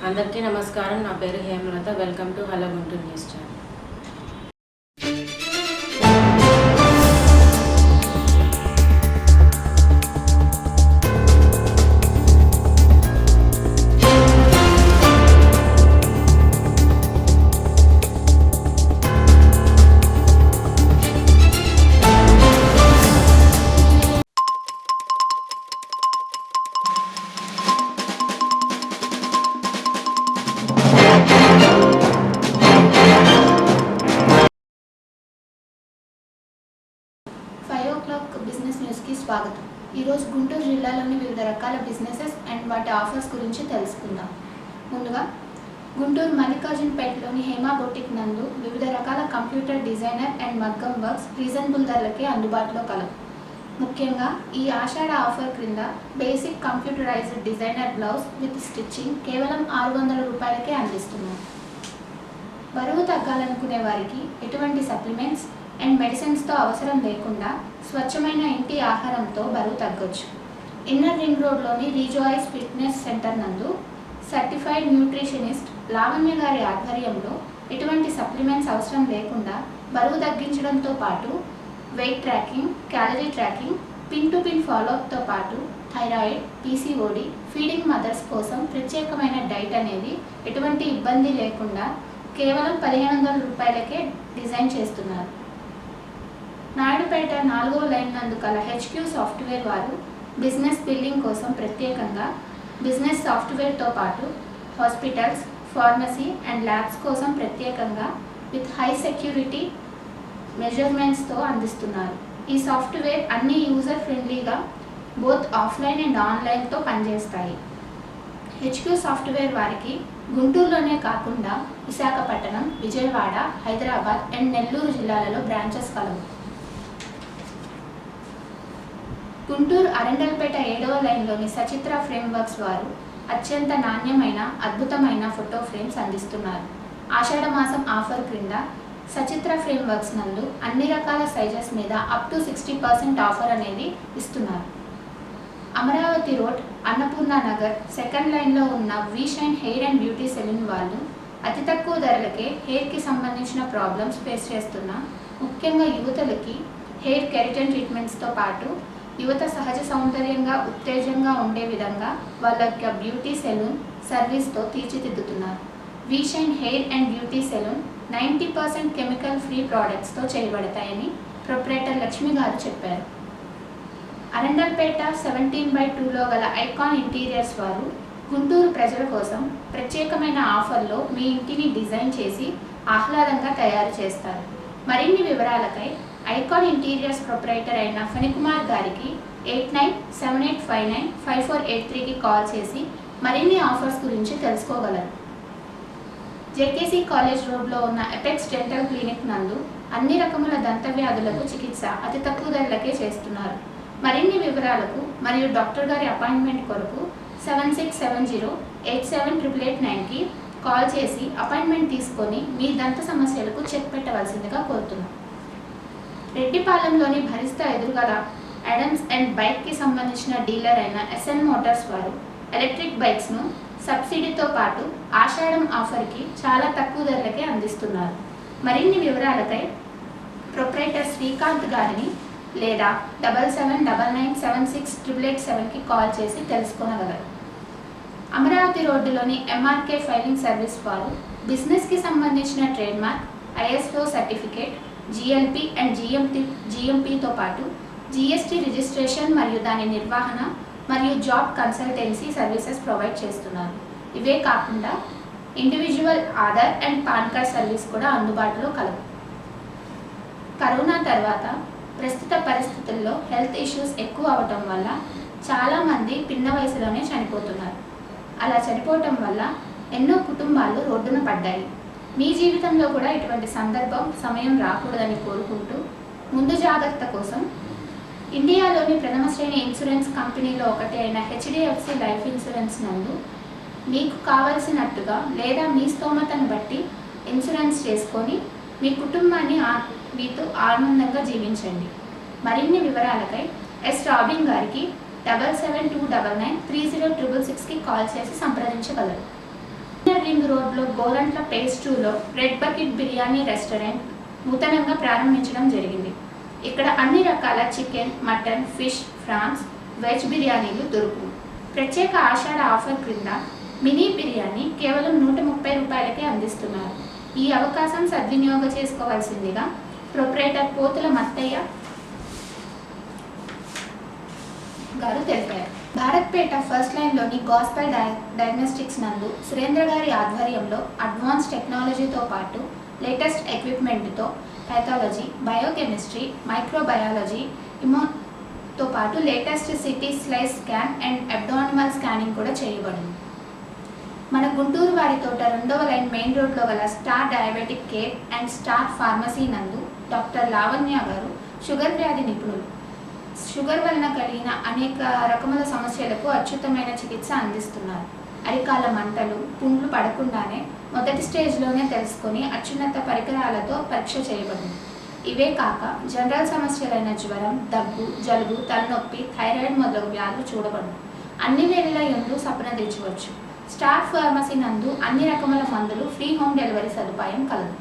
అందరికీ నమస్కారం. నా పేరు Hemalatha. Welcome to hello Guntur news channel. Business న్యూస్కి స్వాగతం. ఈరోజు గుంటూరు జిల్లాలోని వివిధ రకాల బిజినెసెస్ అండ్ వాటి ఆఫర్స్ గురించి తెలుసుకుందాం. ముందుగా గుంటూరు మల్లికార్జునపేటలోని హేమా బొటిక్ నందు వివిధ రకాల కంప్యూటర్ డిజైనర్ అండ్ మగ్గం వర్క్స్ రీజనబుల్ ధరలకే అందుబాటులో కలవు. ముఖ్యంగా ఈ ఆషాఢ ఆఫర్ క్రింద basic computerized designer blouse with stitching కేవలం 600 రూపాయలకే అందిస్తున్నాం. బరువు తగ్గాలనుకునే వారికి ఎటువంటి సప్లిమెంట్స్ అండ్ మెడిసిన్స్తో అవసరం లేకుండా స్వచ్ఛమైన ఇంటి ఆహారంతో బరువు తగ్గొచ్చు. ఇన్నర్ రింగ్ రోడ్లోని రీజాయిస్ ఫిట్నెస్ సెంటర్ నందు సర్టిఫైడ్ న్యూట్రిషనిస్ట్ లావణ్య గారి ఆధ్వర్యంలో ఎటువంటి సప్లిమెంట్స్ అవసరం లేకుండా బరువు తగ్గించడంతో పాటు weight tracking, calorie tracking, pin to pin ఫాలోఅప్తో పాటు థైరాయిడ్, పీసీఓడి, ఫీడింగ్ మదర్స్ కోసం ప్రత్యేకమైన డైట్ అనేది ఎటువంటి ఇబ్బంది లేకుండా కేవలం 1500 రూపాయలకే డిజైన్ చేస్తున్నారు. నాయుడుపేట 4వ లైన్ నందు కల హెచ్క్యూ సాఫ్ట్వేర్ వారు బిజినెస్ బిల్డింగ్ కోసం ప్రత్యేకంగా బిజినెస్ సాఫ్ట్వేర్తో పాటు హాస్పిటల్స్, ఫార్మసీ అండ్ ల్యాబ్స్ కోసం ప్రత్యేకంగా విత్ హై సెక్యూరిటీ మెజర్మెంట్స్తో అందిస్తున్నారు. ఈ సాఫ్ట్వేర్ అన్ని యూజర్ ఫ్రెండ్లీగా బోత్ ఆఫ్లైన్ అండ్ ఆన్లైన్తో పనిచేస్తాయి. హెచ్క్యూ సాఫ్ట్వేర్ వారికి గుంటూరులోనే కాకుండా విశాఖపట్నం, విజయవాడ, హైదరాబాద్ అండ్ నెల్లూరు జిల్లాలలో బ్రాంచెస్ కలవు. గుంటూరు అరండల్పేట 7వ లైన్లోని సచిత్ర ఫ్రేమ్ వర్క్స్ వారు అత్యంత నాణ్యమైన అద్భుతమైన ఫోటో ఫ్రేమ్స్ అందిస్తున్నారు. ఆషాఢ మాసం ఆఫర్ క్రింద సచిత్ర ఫ్రేమ్ వర్క్స్ నందు అన్ని రకాల సైజెస్ మీద అప్ టు 60% ఆఫర్ అనేది ఇస్తున్నారు. అమరావతి రోడ్, అన్నపూర్ణ నగర్ 2nd లైన్లో ఉన్న వీషైన్ హెయిర్ అండ్ బ్యూటీ సెలూన్ వాళ్ళు అతి తక్కువ ధరలకే హెయిర్కి సంబంధించిన ప్రాబ్లమ్స్ ఫేస్ చేస్తున్న ముఖ్యంగా యువతలకి హెయిర్ కెరటిన్ ట్రీట్మెంట్స్తో పాటు యువత సహజ సౌందర్యంగా ఉత్తేజంగా ఉండే విధంగా వాళ్ళ యొక్క బ్యూటీ సెలూన్ సర్వీస్తో తీర్చిదిద్దుతున్నారు. V Shine hair and beauty salon 90% chemical free ప్రోడక్ట్స్తో చేయబడతాయని ప్రొప్రైటర్ లక్ష్మి గారు చెప్పారు. అరండల్పేట 17/2లో గల ఐకాన్ ఇంటీరియర్స్ వారు గుంటూరు ప్రజల కోసం ప్రత్యేకమైన ఆఫర్లో మీ ఇంటిని డిజైన్ చేసి ఆహ్లాదంగా తయారు చేస్తారు. మరిన్ని వివరాలకై ఐకాన్ ఇంటీరియర్స్ ప్రొప్రైటర్ అయిన ఫణికుమార్ గారికి 8978595483కి కాల్ చేసి మరిన్ని ఆఫర్స్ గురించి తెలుసుకోగలరు. జేకేసీ కాలేజ్ రోడ్లో ఉన్న ఎపెక్స్ డెంటల్ క్లినిక్ నందు అన్ని రకముల దంత వ్యాధులకు చికిత్స అతి తక్కువ ధరలకే చేస్తున్నారు. మరిన్ని వివరాలకు మరియు డాక్టర్ గారి అపాయింట్మెంట్ కొరకు 7670878889కి కాల్ చేసి అపాయింట్మెంట్ తీసుకొని మీ దంత సమస్యలకు చెక్ పెట్టవలసిందిగా కోరుతున్నాం. రెడ్డిపాలెంలోని భరిస్తా ఎదురుగల అడమ్స్ అండ్ బైక్కి సంబంధించిన డీలర్ అయిన ఎస్ఎన్ మోటార్స్ వారు ఎలక్ట్రిక్ బైక్స్ను సబ్సిడీతో పాటు ఆషాఢం ఆఫర్కి చాలా తక్కువ ధరలకే అందిస్తున్నారు. మరిన్ని వివరాలకై ప్రొప్రైటర్ శ్రీకాంత్ గారిని లేదా 7799768887కి కాల్ చేసి తెలుసుకోనగలరు. అమరావతి రోడ్డులోని ఎంఆర్కే ఫైలింగ్ సర్వీస్ వారు బిజినెస్కి సంబంధించిన trademark, ISO certificate, GLP and జిఎంపితో పాటు జిఎస్టీ రిజిస్ట్రేషన్ మరియు దాని నిర్వహణ మరియు జాబ్ కన్సల్టెన్సీ సర్వీసెస్ ప్రొవైడ్ చేస్తున్నారు. ఇవే కాకుండా individual Aadhaar and pan card service కూడా అందుబాటులో కలవు. కరోనా తర్వాత ప్రస్తుత పరిస్థితుల్లో హెల్త్ ఇష్యూస్ ఎక్కువ అవటం వల్ల చాలామంది పిన్న వయసులోనే చనిపోతున్నారు. అలా చనిపోవటం వల్ల ఎన్నో కుటుంబాలు రోడ్డున పడ్డాయి. మీ జీవితంలో కూడా ఇటువంటి సమయం రాకూడదని కోరుకుంటూ ముందు జాగ్రత్త కోసం ఇండియాలోని ప్రథమ శ్రేణి ఇన్సూరెన్స్ కంపెనీలో ఒకటి అయిన హెచ్డిఎఫ్సి లైఫ్ ఇన్సూరెన్స్ నందు మీకు కావలసినట్టుగా లేదా మీ స్తోమతను బట్టి ఇన్సూరెన్స్ చేసుకొని మీ కుటుంబాన్ని మీతో ఆనందంగా జీవించండి. మరిన్ని వివరాలకై ఎస్ రాబిన్ గారికి 7729930666కి కాల్ చేసి సంప్రదించగలరు. రింగ్ రోడ్లో గోరంట్ల ఫేజ్ 2లో రెడ్ బకెట్ బిర్యానీ రెస్టారెంట్ నూతనంగా ప్రారంభించడం జరిగింది. ఇక్కడ అన్ని రకాల chicken, mutton, fish, prawns, veg బిర్యానీలు దొరుకును. ప్రత్యేక ఆషాఢ ఆఫర్ క్రింద మినీ బిర్యానీ కేవలం 130 రూపాయలకే అందిస్తున్నారు. ఈ అవకాశం సద్వినియోగం చేసుకోవాల్సిందిగా ప్రొప్రైటర్ పోతుల మత్తయ్య గారు తెలిపారు. భారత్పేట ఫస్ట్ లైన్లోని గాస్పల్ డయాగ్నోస్టిక్స్ నందు సురేంద్ర గారి ఆధ్వర్యంలో అడ్వాన్స్ టెక్నాలజీతో పాటు లేటెస్ట్ ఎక్విప్మెంట్తో పాథాలజీ, బయోకెమిస్ట్రీ, మైక్రోబయాలజీ, ఇమోతో పాటు latest city slice scan and abdominal scanning కూడా చేయబడింది. మన గుంటూరు వారి తోట 2వ లైన్ మెయిన్ రోడ్లో గల star diabetic care and star pharmacy నందు డాక్టర్ లావణ్య గారు షుగర్ వ్యాధి నిపుణులు. షుగర్ వలన కలిగిన అనేక రకముల సమస్యలకు అత్యుత్తమైన చికిత్స అందిస్తున్నారు. అరికాల మంటలు, పుండ్లు పడకుండానే మొదటి స్టేజ్లోనే తెలుసుకొని అత్యున్నత పరికరాలతో పరీక్ష చేయబడింది. ఇవే కాక జనరల్ సమస్యలైన జ్వరం, దగ్గు, జలుబు, తలనొప్పి, థైరాయిడ్ మొదలగు వ్యాధులు చూడబడును. అన్ని వేళల యందు సంప్రదించవచ్చు. స్టార్ ఫార్మసీ నందు అన్ని రకముల మందులు ఫ్రీ హోమ్ డెలివరీ సదుపాయం కలదు.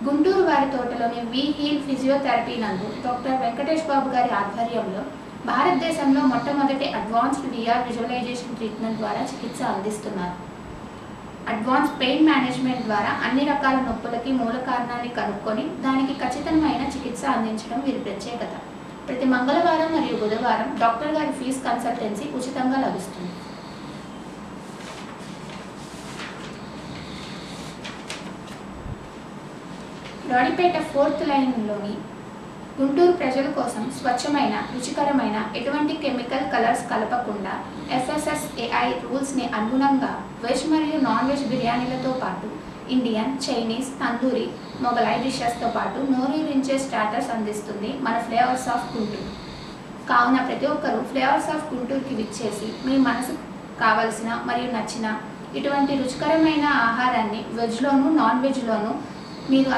గుంటూరు వారి తోటలోని వి హీల్ ఫిజియోథెరపీ నందు డాక్టర్ వెంకటేష్ బాబు గారి ఆధ్వర్యంలో భారతదేశంలో మొట్టమొదటి అడ్వాన్స్డ్ VR విజువలైజేషన్ ట్రీట్మెంట్ ద్వారా చికిత్స అందిస్తున్నారు. అడ్వాన్స్ పెయిన్ మేనేజ్మెంట్ ద్వారా అన్ని రకాల నొప్పులకి మూల కారణాన్ని కనుక్కొని దానికి ఖచ్చితమైన చికిత్స అందించడం వీరి ప్రత్యేకత. ప్రతి మంగళవారం మరియు బుధవారం డాక్టర్ గారి ఫీజు కన్సల్టెన్సీ ఉచితంగా లభిస్తుంది. రాడిపేట 4th లైన్లోని గుంటూరు ప్రజల కోసం స్వచ్ఛమైన, రుచికరమైన, ఎటువంటి కెమికల్ కలర్స్ కలపకుండా FSSAI రూల్స్ని అనుగుణంగా వెజ్ మరియు నాన్ వెజ్ బిర్యానీలతో పాటు ఇండియన్, చైనీస్, తందూరి, మొగలాయి డిషెస్తో పాటు నోరూరించే స్టార్టర్స్ అందిస్తుంది మన ఫ్లేవర్స్ ఆఫ్ గుంటూరు. కావున ప్రతి ఒక్కరూ ఫ్లేవర్స్ ఆఫ్ గుంటూరుకి విచ్చేసి మీ మనసు కావలసిన మరియు నచ్చిన ఇటువంటి రుచికరమైన ఆహారాన్ని వెజ్లోను, నాన్ వెజ్లోను మీరు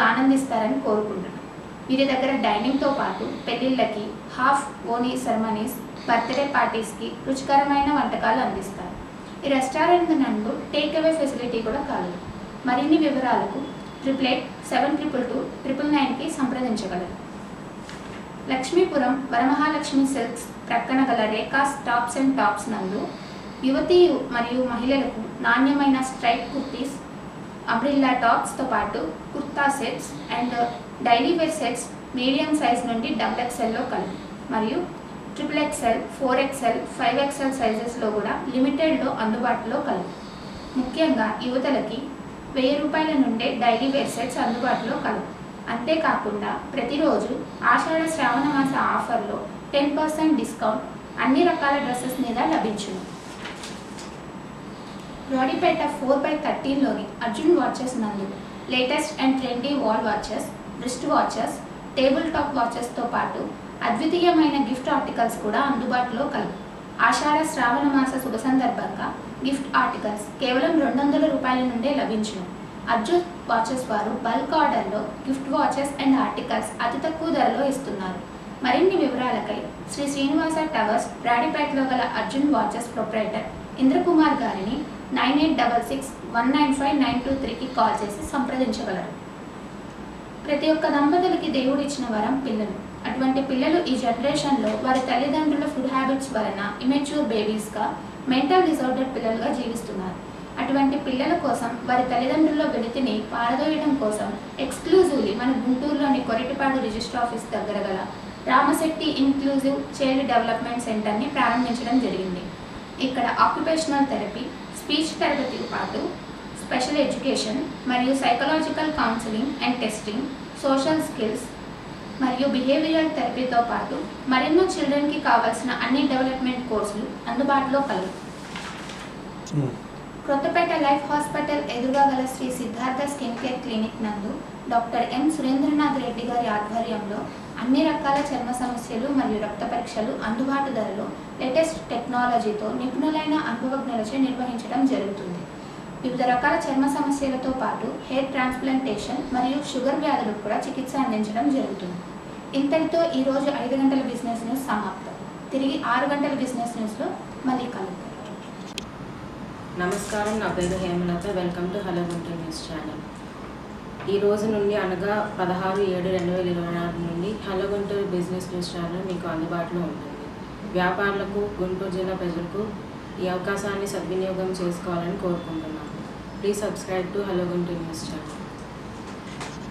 ఆనందిస్తారని కోరుకుంటున్నాను. వీరి దగ్గర డైనింగ్తో పాటు పెళ్ళిళ్ళకి, హాఫ్ ఓనీ సెరమనీస్, బర్త్డే పార్టీస్కి రుచికరమైన వంటకాలు అందిస్తారు. ఈ రెస్టారెంట్ నందు టేక్ అవే ఫెసిలిటీ కూడా కలదు. మరిన్ని వివరాలకు 88872299కి సంప్రదించగలరు. లక్ష్మీపురం వరమహాలక్ష్మి సిల్క్స్ ప్రక్కన గల రేఖాస్ టాప్స్ అండ్ టాప్స్ నందు యువతీ మరియు మహిళలకు నాణ్యమైన స్ట్రైట్ కుర్తీస్, అంబ్రిల్లా టాప్స్తో పాటు kurta sets and daily wear sets medium size నుండి XXLలో కలవు మరియు XXL, 4XL, 5XL సైజెస్లో కూడా లిమిటెడ్లో అందుబాటులో కలవు. ముఖ్యంగా యువతలకి 1000 రూపాయల నుండే డైలీ వేర్ సెట్స్ అందుబాటులో కలవు. అంతేకాకుండా ప్రతిరోజు ఆషాఢ శ్రావణ మాస ఆఫర్లో 10% డిస్కౌంట్ అన్ని రకాల డ్రెస్సెస్ మీద లభించును. రాడిపేట 4/13లోని అర్జున్ వాచెస్ నందు latest and trendy wall watches, wrist watches, table top వాచెస్తో పాటు అద్వితీయమైన గిఫ్ట్ ఆర్టికల్స్ కూడా అందుబాటులో కలవు. ఆషాఢ శ్రావణ మాస శుభ సందర్భంగా గిఫ్ట్ ఆర్టికల్స్ కేవలం 200 రూపాయల నుండే లభించును. అర్జున్ వాచెస్ వారు బల్క్ ఆర్డర్లో గిఫ్ట్ వాచెస్ అండ్ ఆర్టికల్స్ అతి తక్కువ ధరలో ఇస్తున్నారు. మరిన్ని వివరాలకై శ్రీ శ్రీనివాస టవర్స్ రాడిపేటలో గల అర్జున్ వాచెస్ ప్రొప్రైటర్ ఇంద్రకుమార్ గారిని 9866195923కి కాల్ చేసి సంప్రదించగలరు. ప్రతి ఒక్క దంపతులకి దేవుడిచ్చిన వరం పిల్లలు. అటువంటి పిల్లలు ఈ జనరేషన్లో వారి తల్లిదండ్రుల ఫుడ్ హ్యాబిట్స్ వలన ఇమెచ్యూర్ బేబీస్గా, మెంటల్ డిసార్డర్ పిల్లలుగా జీవిస్తున్నారు. అటువంటి పిల్లల కోసం వారి తల్లిదండ్రుల వెలితిని పారదోయడం కోసం ఎక్స్క్లూజివ్లీ మన గుంటూరులోని కొరటిపాడు రిజిస్టర్ ఆఫీస్ దగ్గర గల రామశెట్టి ఇన్క్లూజివ్ చైల్డ్ డెవలప్మెంట్ సెంటర్ని ప్రారంభించడం జరిగింది. ఇక్కడ ఆక్యుపేషనల్ థెరపీ, స్పీచ్ థెరపీతో పాటు స్పెషల్ ఎడ్యుకేషన్ మరియు psychological counselling and testing, social skills మరియు బిహేవియరల్ థెరపీతో పాటు మరెన్నో చిల్డ్రన్కి కావాల్సిన అన్ని డెవలప్మెంట్ కోర్సులు అందుబాటులో కలవు. కొత్తపేట లైఫ్ హాస్పిటల్ ఎదురుగా గల Shri Siddhartha skin care clinic నందు డాక్టర్ ఎం సురేంద్రనాథ్ రెడ్డి గారి ఆధ్వర్యంలో అన్ని రకాల చర్మ సమస్యలు మరియు రక్త పరీక్షలు అందుబాటు ధరలో లేటెస్ట్ టెక్నాలజీతో నిపుణులైన అనుభవజ్ఞులచే నిర్వహించడం జరుగుతుంది. వివిధ రకాల చర్మ సమస్యలతో పాటు హెయిర్ ట్రాన్స్ప్లాంటేషన్ మరియు షుగర్ వ్యాధులకు కూడా చికిత్స అందించడం జరుగుతుంది. ఇంతటితో ఈరోజు 5 గంటల బిజినెస్ న్యూస్ సమాప్తం. తిరిగి 6 గంటల బిజినెస్ న్యూస్లో మళ్ళీ కలుద్దాం. నమస్కారం, నా పేరు Hemalatha. Welcome to hello Guntur news channel. ఈ రోజు నుండి అనగా 16/7/2024 నుండి hello Guntur business news channel మీకు అందుబాటులో ఉంటుంది. వ్యాపారులకు, గుంటూరు జిల్లా ప్రజలకు ఈ అవకాశాన్ని సద్వినియోగం చేసుకోవాలని కోరుకుంటున్నాను. Please subscribe to hello Guntur news channel.